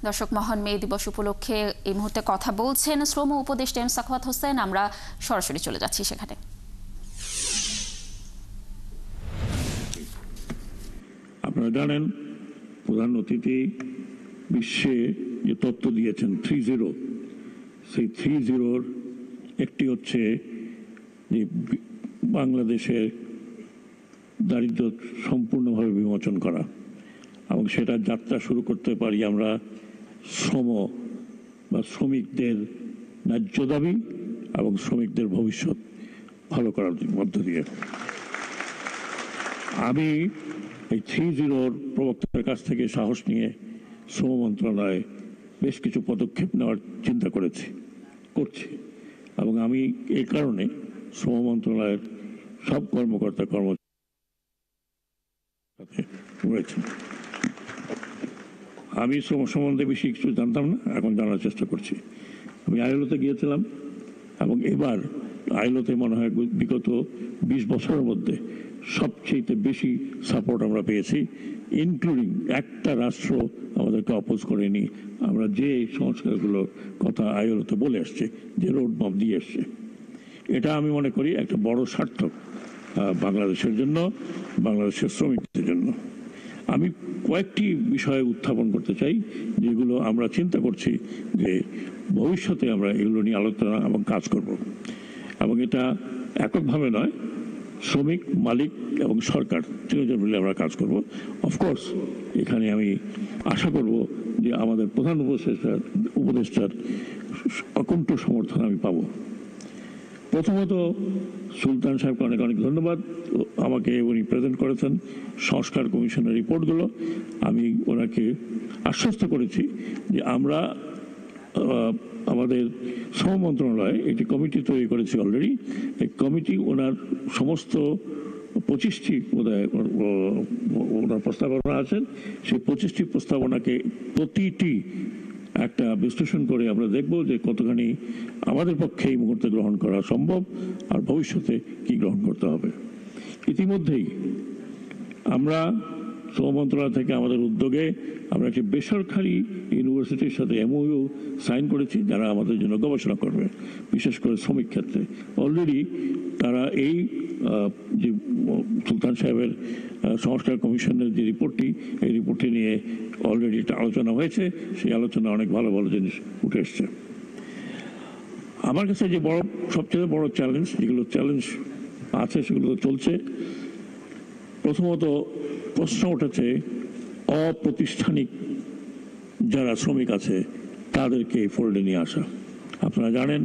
দর্শক, মহান মে দিবস উপলক্ষে এই মুহূর্তে কথা বলছেন শ্রম উপদেষ্টা এম সাখাওয়াত হোসেন। আমরা সরাসরি চলে যাচ্ছি সেখানে। আপনারা জানেন প্রধান অতিথি বিশ্বে যে তথ্য দিয়েছেন 3-0, সেই 3-0-র একটি হচ্ছে যে বাংলাদেশের দারিদ্র্য সম্পূর্ণভাবে বিমোচন করা, এবং সেটা যাত্রা শুরু করতে পারি আমরা শ্রম বা শ্রমিকদের ন্যায্য দাবি এবং শ্রমিকদের ভবিষ্যৎ ভালো করার মধ্য দিয়ে। আমি এই 3-0-র প্রবক্তার কাছ থেকে সাহস নিয়ে শ্রম মন্ত্রণালয়ে বেশ কিছু পদক্ষেপ নেওয়ার চিন্তা করছি, এবং আমি এই কারণে শ্রম মন্ত্রণালয়ের সব কর্মকর্তা রয়েছেন। আমি শ্রম সম্বন্ধে বেশি কিছু জানতাম না, এখন জানার চেষ্টা করছি। আমি আইএলওতে গিয়েছিলাম, এবং এবার আইএলওতে মনে হয় বিগত 20 বছরের মধ্যে সবচেয়ে বেশি সাপোর্ট আমরা পেয়েছি, ইনক্লুডিং একটা রাষ্ট্র আমাদেরকে অপোজ করেনি। আমরা যে সংস্কারগুলোর কথা আইএলওতে বলে আসছে, যে রোড ম্যাপ দিয়ে আসছে, এটা আমি মনে করি একটা বড় সার্থক বাংলাদেশের জন্য, বাংলাদেশের শ্রমিকদের জন্য। আমি কয়েকটি বিষয়ে উত্থাপন করতে চাই, যেগুলো আমরা চিন্তা করছি যে ভবিষ্যতে আমরা এগুলো নিয়ে আলোচনা এবং কাজ করব। এবং এটা এককভাবে নয়, শ্রমিক, মালিক এবং সরকার তিনজন মিলে আমরা কাজ করব। অফকোর্স এখানে আমি আশা করব যে আমাদের প্রধান উপদেষ্টার অকুণ্ঠ সমর্থন আমি পাব। প্রথমত সুলতান সাহেবকে অনেক অনেক ধন্যবাদ। আমাকে উনি প্রেজেন্ট করেছেন সংস্কার কমিশনের রিপোর্টগুলো। আমি ওনাকে আশ্বস্ত করেছি যে আমরা আমাদের শ্রম মন্ত্রণালয়ে একটি কমিটি তৈরি করেছি অলরেডি। এই কমিটি ওনার সমস্ত 25টি ওনার প্রস্তাবনা আছেন, সেই 25টি প্রস্তাবনাকে প্রতিটি একটা বিশ্লেষণ করে আমরা দেখব যে কতখানি আমাদের পক্ষে এই মুহূর্তে গ্রহণ করা সম্ভব, আর ভবিষ্যতে কি গ্রহণ করতে হবে। ইতিমধ্যেই আমরা শ্রম মন্ত্রণালয় থেকে আমাদের উদ্যোগে আমরা একটি বেসরকারি ইউনিভার্সিটির সাথে এমওইউ সাইন করেছি, যারা আমাদের জন্য গবেষণা করবে, বিশেষ করে শ্রমিক ক্ষেত্রে। অলরেডি তারা এই যে সুলতান সাহেবের সংস্কার কমিশনের যে রিপোর্টটি, এই রিপোর্টটি নিয়ে অলরেডি একটা আলোচনা হয়েছে। সেই আলোচনা অনেক ভালো ভালো জিনিস উঠে এসছে। আমার কাছে যে সবচেয়ে বড় চ্যালেঞ্জ, যেগুলো চ্যালেঞ্জ আছে সেগুলো তো চলছে। প্রথমত প্রশ্ন উঠেছে অপ্রাতিষ্ঠানিক যারা শ্রমিক আছে তাদেরকে ফোল্ডে নিয়ে আসা। আপনারা জানেন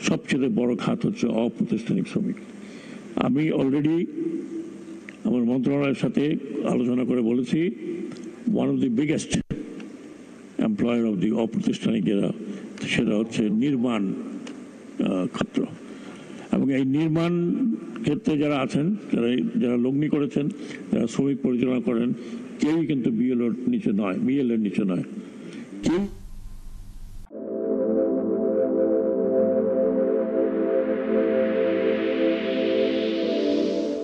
সবচেয়ে বড় খাত হচ্ছে অপ্রাতিষ্ঠানিক শ্রমিক। আমি অলরেডি আমার মন্ত্রণালয়ের সাথে আলোচনা করে বলেছি, one of the biggest employer of the অপ্রাতিষ্ঠানিক সেটা হচ্ছে নির্মাণ ক্ষেত্র। এবং এই নির্মাণ ক্ষেত্রে যারা আছেন, যারা লগ্নি করেছেন, যারা শ্রমিক পরিচালনা করেন, কেউই কিন্তু বিএলএর নিচে নয়, কেউ